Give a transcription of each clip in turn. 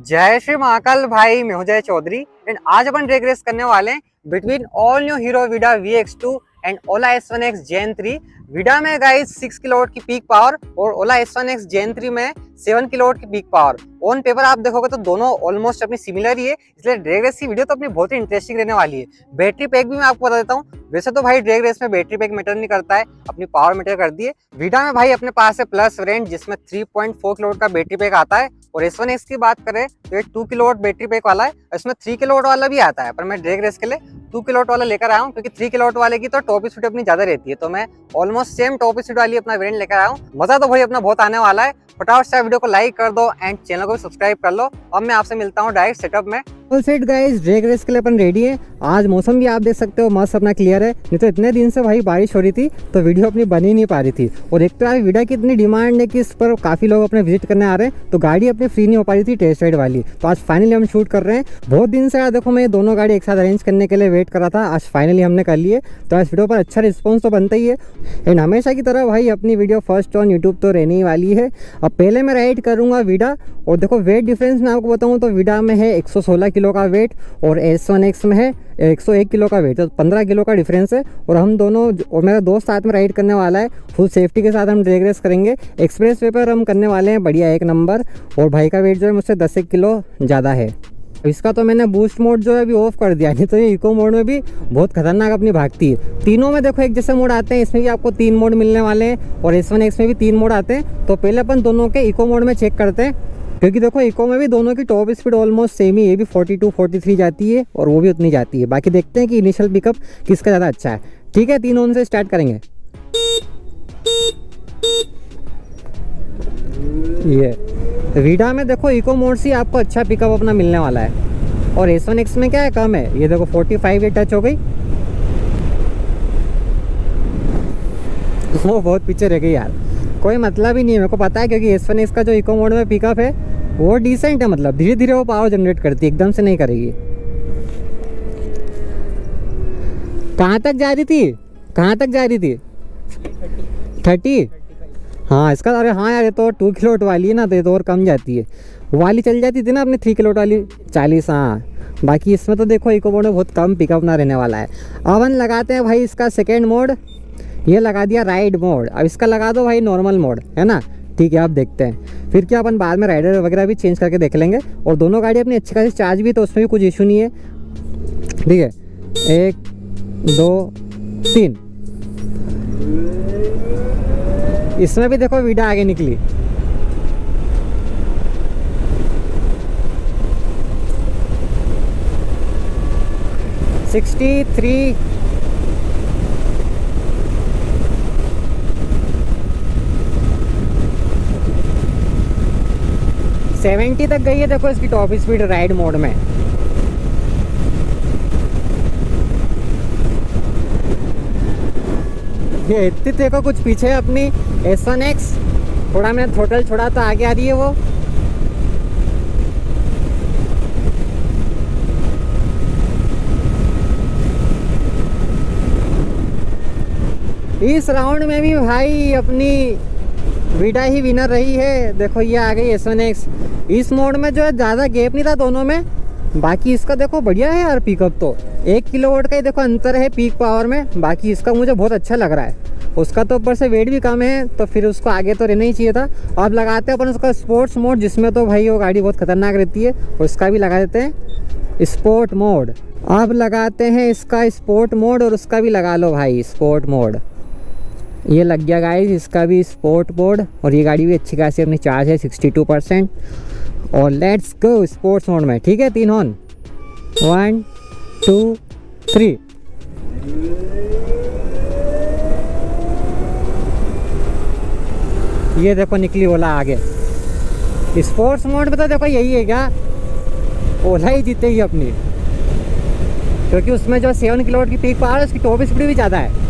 जय श्री महाकाल भाई, मैं हूं जय चौधरी एंड आज अपन ड्रैग रेस करने वाले हैं बिटवीन ऑल न्यू हीरो विडा VX2 and Ola S1X Gen 3। विडा में गाइस 6 किलोवाट की पीक पावर और ओला S1X Gen 3 में 7 किलोवाट की पीक पावर। ऑन पेपर आप देखोगे तो दोनों ऑलमोस्ट अपनी सिमिलर ही है, इसलिए ड्रैग रेस की वीडियो तो अपनी बहुत ही इंटरेस्टिंग रहने वाली है। बैटरी पैक भी मैं आपको बता देता हूँ। वैसे तो भाई ड्रैग रेस में बैटरी पैक मैटर नहीं करता है, अपनी पावर मैटर करती है। विडा में भाई अपने पास है प्लस वेरिएंट जिसमें 3.4 किलोवाट का बैटरी पैक आता है और S1X की बात करें तो ये 2 किलोवाट बैटरी पैक वाला है, इसमें 3 किलोवाट वाला भी आता है, पर मैं ड्रैग रेस के लिए 2 किलोवाट वाला लेकर आया हूँ क्योंकि 3 किलोवाट वाले की तो टॉप स्पीड अपनी ज्यादा रहती है, तो मैं ऑलमोस्ट सेम टॉप स्पीड वाली अपना वेरिएंट लेकर आया हूँ। मजा तो भाई अपना बहुत आने वाला है। फटाफट से वीडियो को लाइक कर दो एंड चैनल को सब्सक्राइब कर लो। अब मैं आपसे मिलता हूँ डायरेक्ट सेटअप में। Full set guys, drag race के लिए अपन रेडी है। आज मौसम भी आप देख सकते हो मस्त अपना क्लियर है, नहीं तो इतने दिन से भाई बारिश हो रही थी तो वीडियो अपनी बन ही नहीं पा रही थी। और एक तो यार विडा की इतनी डिमांड है कि इस पर काफी लोग अपने विजिट करने आ रहे हैं, तो गाड़ी अपनी फ्री नहीं हो पा रही थी टेस्ट राइड वाली, तो आज फाइनली हम शूट कर रहे हैं। बहुत दिन से यार देखो मैं दोनों गाड़ी एक साथ अरेंज करने के लिए वेट कर रहा था, आज फाइनली हमने कर लिए, तो इस वीडियो पर अच्छा रिस्पॉन्स तो बनता ही है। एंड हमेशा की तरह भाई अपनी वीडियो फर्स्ट ऑन यूट्यूब तो रहने ही वाली है। अब पहले मैं राइड करूंगा विडा, और देखो वेट डिफरेंस मैं आपको बताऊं तो विडा में है 116 किलो का वेट और S1X में है 101 किलो का वेट, तो 15 किलो का डिफरेंस है। और हम दोनों और मेरा दोस्त साथ में राइड करने वाला है, फुल सेफ्टी के साथ हम ड्रैग रेस करेंगे। एक्सप्रेस वे पर हम करने वाले हैं बढ़िया एक नंबर, और भाई का वेट जो है मुझसे 10 किलो ज़्यादा है। इसका तो मैंने बूस्ट मोड जो है अभी ऑफ कर दिया, नहीं तो ये इको मोड में भी बहुत खतरनाक अपनी भागती है। तीनों में देखो एक जैसे मोड आते हैं, इसमें भी आपको 3 मोड मिलने वाले हैं और S1X में भी 3 मोड आते हैं। तो पहले अपन दोनों के इको मोड में चेक करते हैं, क्योंकि देखो इको में भी दोनों की टॉप स्पीड ऑलमोस्ट सेम ही, ये भी 42-43 जाती है और वो भी उतनी जाती है। बाकी देखते हैं कि इनिशियल पिकअप किसका ज़्यादा अच्छा है। ठीक है, 3 ऑन से स्टार्ट करेंगे। ये विडा में देखो इको मोड से आपको अच्छा पिकअप अपना मिलने वाला है, और S1X में क्या है कम है। ये देखो 45 ये टच हो गई, वो बहुत पीछे रह गई यार, कोई मतलब ही नहीं है, मेरे को पता है, क्योंकि S1X का जो इको मोड में पिकअप है वो डिसेंट है, मतलब धीरे धीरे वो पावर जनरेट करती है, एकदम से नहीं करेगी। कहाँ तक जा रही थी, कहाँ तक जा रही थी? 30। हाँ इसका, अरे हाँ यार ये तो 2 किलोवाट वाली है ना, तो ये तो और कम जाती है। वाली चल जाती थी ना अपनी 3 किलोवाट वाली 40। हाँ बाकी इसमें तो देखो इको मोड में बहुत कम पिकअप ना रहने वाला है। अब हम लगाते हैं भाई इसका सेकेंड मोड, ये लगा दिया राइड मोड। अब इसका लगा दो भाई नॉर्मल मोड, है ना। ठीक है, आप देखते हैं फिर क्या, अपन बाद में राइडर वगैरह भी चेंज करके देख लेंगे। और दोनों गाड़ी अपनी अच्छी खासी चार्ज भी, तो उसमें भी कुछ इशू नहीं है। ठीक है, 1 2 3। इसमें भी देखो विडा आगे निकली। $63 70 तक गई है देखो इसकी टॉप स्पीड राइड मोड में। ये इतनी देखो कुछ पीछे अपनी S1X, थोड़ा मैंने थ्रोटल छोड़ा तो आगे आ रही है वो। इस राउंड में भी भाई अपनी विडा ही विनर रही है। देखो ये आ गई S1X। इस मोड में जो है ज़्यादा गैप नहीं था दोनों में, बाकी इसका देखो बढ़िया है यार पिकअप, तो 1 किलोवाट का ही देखो अंतर है पीक पावर में। बाकी इसका मुझे बहुत अच्छा लग रहा है, उसका तो ऊपर से वेट भी कम है, तो फिर उसको आगे तो रहना ही चाहिए था। अब लगाते हैं अपन उसका स्पोर्ट्स मोड, जिसमें तो भाई वो गाड़ी बहुत खतरनाक रहती है, उसका भी लगा देते हैं स्पोर्ट मोड। अब लगाते हैं इसका स्पोर्ट मोड, और उसका भी लगा लो भाई स्पोर्ट मोड। ये लग गया गाइस इसका भी स्पोर्ट मोड, और ये गाड़ी भी अच्छी खासी अपनी चार्ज है 62%। और लेट्स गो स्पोर्ट्स मोड में। ठीक है, 3 ऑन, 1 2 3। ये देखो निकली ओला आगे। स्पोर्ट्स मोड में तो देखो यही है क्या, ओला ही जीतेगी अपनी, क्योंकि उसमें जो 7 किलोवाट की पीक पावर है उसकी टॉप स्पीड भी ज़्यादा है।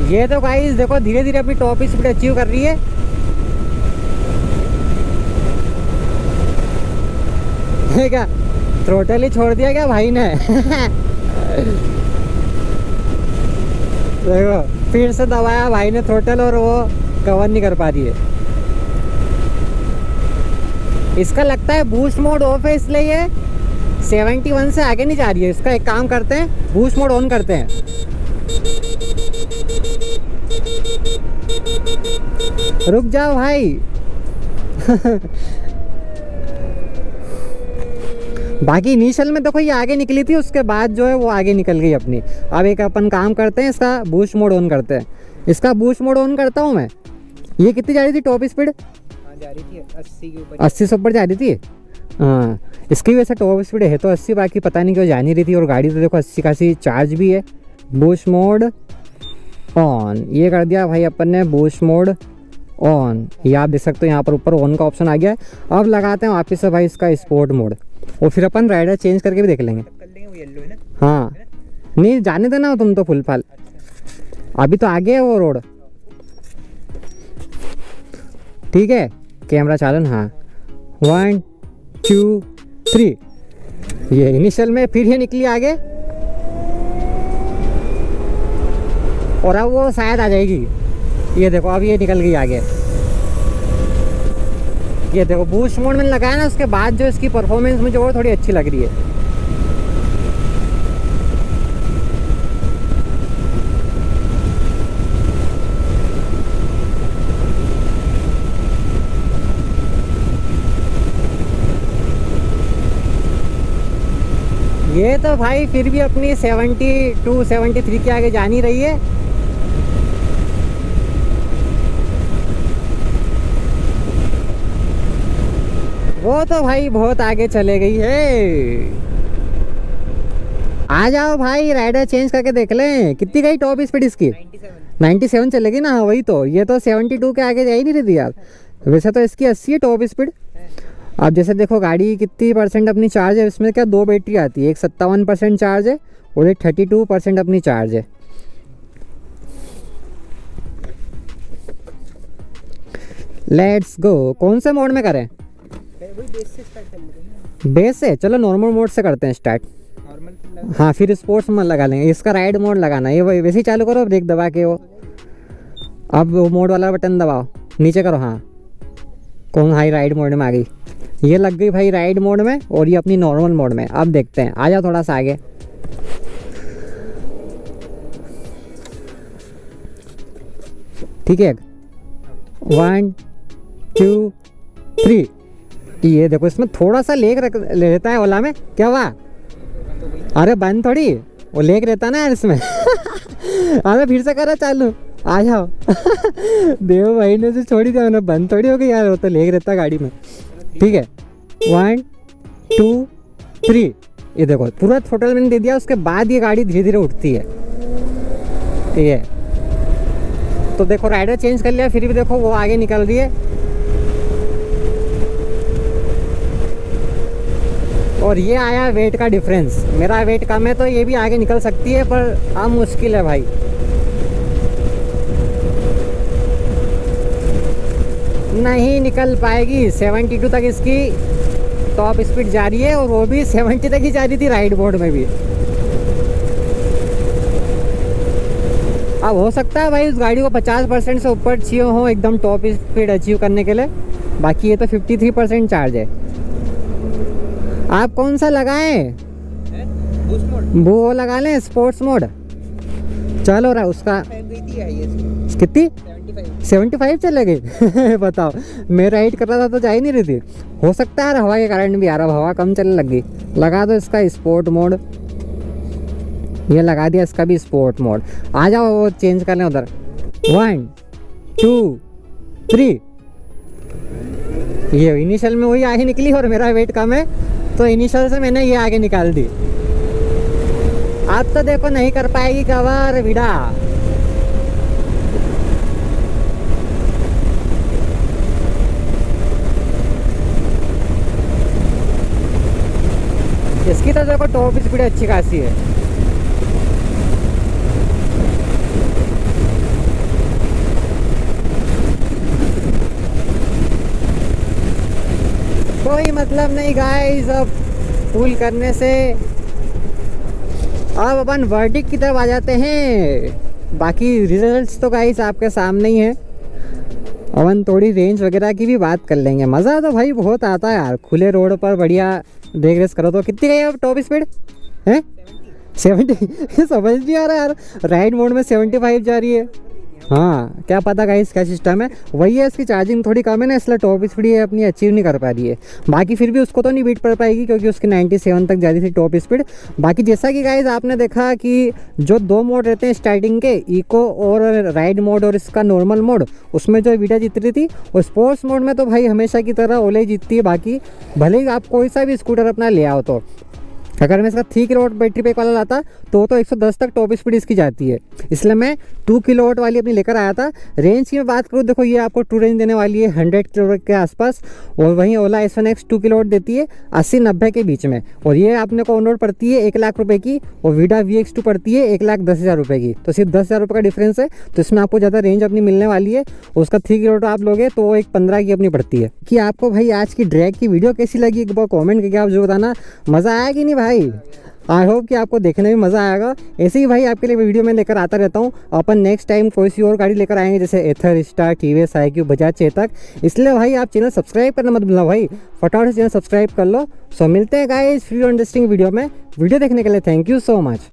ये तो गाइस देखो धीरे धीरे अपनी टॉप स्पीड अचीव कर रही है। क्या थ्रोटल ही छोड़ दिया क्या भाई ने? देखो फिर से दबाया भाई ने थ्रोटल और वो कवर नहीं कर पा रही है। इसका लगता है बूस्ट मोड ऑफ है, इसलिए ये 71 से आगे नहीं जा रही है। इसका एक काम करते हैं, बूस्ट मोड ऑन करते हैं। रुक जाओ भाई। बाकी इनिशियल में देखो ये आगे निकली थी, उसके बाद जो है वो आगे निकल गई अपनी। अब एक अपन काम करते हैं, इसका बूस्ट मोड ऑन करते हैं। इसका बूस्ट मोड ऑन करता हूँ मैं। ये कितनी जा रही थी टॉप स्पीड? जा रही थी 80 के ऊपर, 80 से ऊपर जा रही थी। हाँ, इसकी वैसे टॉप स्पीड है तो 80, बाकी पता नहीं क्यों जा नहीं रही थी। और गाड़ी तो देखो 80 खासी चार्ज भी है। बूस्ट मोड ऑन, ये कर दिया भाई अपन ने बूस्ट मोड ऑन। ये आप देख सकते हो यहाँ पर ऊपर ऑन का ऑप्शन आ गया है। अब लगाते हैं वापस से भाई इसका स्पोर्ट मोड, और फिर अपन राइडर चेंज करके भी देख लेंगे। कर लेंगे। वो येलो है ना? हाँ, नहीं जाने देना तुम तो फुल फाल। अभी तो आगे है वो रोड। ठीक है, कैमरा चालन। हाँ, 1 2 3। ये इनिशियल में, फिर ये निकली आगे, और अब वो शायद आ जाएगी। ये देखो अब ये निकल गई आगे। ये देखो बूस्ट मोड में लगाया ना, उसके बाद जो इसकी परफॉर्मेंस मुझे और थोड़ी अच्छी लग रही है। ये तो भाई फिर भी अपनी 72 73 के आगे जा नहीं रही है। वो तो भाई बहुत आगे चले गई है। आ जाओ भाई, राइडर चेंज करके देख लें। कितनी गई टॉप स्पीड इसकी? 97 चलेगी ना। वही तो, ये तो 72 के आगे जा ही नहीं रही थी यार। वैसे तो इसकी 80 है टॉप स्पीड। अब जैसे देखो गाड़ी कितनी परसेंट अपनी चार्ज है, इसमें क्या 2 बैटरी आती है। एक 57% चार्ज है और एक 32% अपनी चार्ज है। Let's go. कौन से मोड में करें? वही बेस से स्टार्ट कर लेंगे। बेस से? चलो नॉर्मल मोड से करते हैं स्टार्ट। नॉर्मल? हाँ, फिर स्पोर्ट्स मोड लगा लेंगे। इसका राइड मोड लगाना है, ये वैसे ही चालू करो ब्रेक दबा के। वो अब वो मोड वाला बटन दबाओ, नीचे करो। हाँ, कौन हाई राइड मोड में आ गई। ये लग गई भाई राइड मोड में, और ये अपनी नॉर्मल मोड में। अब देखते हैं, आ जाओ थोड़ा सा आगे। ठीक है, 1 2 3। ये देखो इसमें थोड़ा सा लेग रहता है। ओला में क्या हुआ? अरे बंद थोड़ी, वो लेग रहता ना यार इसमें। अरे फिर से करा चालू, आ जाओ। देव भाई ने जो छोड़ी थी मैंने, बंद थोड़ी हो गई यार, वो तो लेग रहता गाड़ी में। ठीक है, 1 2 3। ये देखो पूरा थ्रोटल मैंने दे दिया, उसके बाद ये गाड़ी धीरे धीरे उठती है। ये तो देखो राइडर चेंज कर लिया, फिर भी देखो वो आगे निकल रही है। और ये आया वेट का डिफरेंस। मेरा वेट कम है तो ये भी आगे निकल सकती है, पर अब मुश्किल है भाई। नहीं निकल पाएगी। 72 तक इसकी टॉप स्पीड जा रही है, और वो भी 70 तक ही जा रही थी राइड मोड में भी। अब हो सकता है भाई उस गाड़ी को 50% से ऊपर चाहिए हो एकदम टॉप स्पीड अचीव करने के लिए। बाकी ये तो 53% चार्ज है। आप कौन सा लगाएं? Boost mode? वो लगा लें स्पोर्ट्स मोड। चलो रहा उसका कितनी 75 चले गए। बताओ, मैं राइड कर रहा था तो जा ही नहीं रही थी। हो सकता है यार हवा के कारण भी, यार हवा कम चलने लग गई। लगा दो इसका स्पोर्ट मोड। ये लगा दिया इसका भी स्पोर्ट मोड। आ जाओ वो चेंज कर लें उधर। 1 2 3। ये इनिशियल में वही आगे निकली, और मेरा वेट कम है तो इनिशियल से मैंने ये आगे निकाल दी। अब तो देखो नहीं कर पाएगी कवर विड़ा। इसकी तो देखो टॉप स्पीड अच्छी खासी है। कोई मतलब नहीं गाइस, अब फुल करने से। अब अपन वर्डिक्ट की तरफ आ जाते हैं। बाकी रिजल्ट्स तो गाइस आपके सामने ही है। अपन थोड़ी रेंज वगैरह की भी बात कर लेंगे। मज़ा तो भाई बहुत आता है यार, खुले रोड पर बढ़िया ड्रैग रेस करो। तो कितनी गई अब टॉप स्पीड है? 70 समझ नहीं आ रहा यार, राइड मोड में 75 जा रही है। हाँ क्या पता गाइस क्या सिस्टम है। वही है, इसकी चार्जिंग थोड़ी कम है ना, इसलिए टॉप स्पीड ये अपनी अचीव नहीं कर पा रही है। बाकी फिर भी उसको तो नहीं बीट कर पाएगी क्योंकि उसकी 97 तक जा रही थी टॉप स्पीड। बाकी जैसा कि गाइस आपने देखा कि जो 2 मोड रहते हैं स्टार्टिंग के, इको और राइड मोड और इसका नॉर्मल मोड, उसमें जो वीडियो जीत रही थी। और स्पोर्ट्स मोड में तो भाई हमेशा की तरह ओला ही जीतती है। बाकी भले ही आप कोई सा भी स्कूटर अपना ले आओ, तो अगर मैं इसका 3 किलोवाट बैटरी पैक वाला लाता तो 110 तक टॉप स्पीड इसकी जाती है, इसलिए मैं 2 किलोवाट वाली अपनी लेकर आया था। रेंज की मैं बात करूँ, देखो ये आपको ट्रू रेंज देने वाली है 100 किलोवाट के आसपास। और वहीं ओला S1X 2 किलोवाट देती है 80-90 के बीच में। और ये आपने को ऑन रोड पड़ती है 1 लाख रुपये की, और वीडा VX2 पड़ती है 1,10,000 रुपये की। तो सिर्फ 10,000 रुपये का डिफरेंस है, तो इसमें आपको ज़्यादा रेंज अपनी मिलने वाली है। उसका 3 किलोवाट आप लोगे तो वो 15 की अपनी पड़ती है। कि आपको भाई आज की ड्रैग की वीडियो कैसी लगी, एक बार कॉमेंट करके आप जो बताना। मज़ा आया कि नहीं भाई? आई होप कि आपको देखने में मज़ा आएगा। ऐसे ही भाई आपके लिए वीडियो मैं लेकर आता रहता हूँ। अपन नेक्स्ट टाइम कोई सी और गाड़ी लेकर आएंगे, जैसे Ather, star, TVS, iQ, Bajaj Chetak. इसलिए भाई आप चैनल सब्सक्राइब करना मत भूलना भाई, फटाफट से चैनल सब्सक्राइब कर लो। सो मिलते हैं गाइस फ्री और इंटरेस्टिंग वीडियो में। वीडियो देखने के लिए थैंक यू सो मच।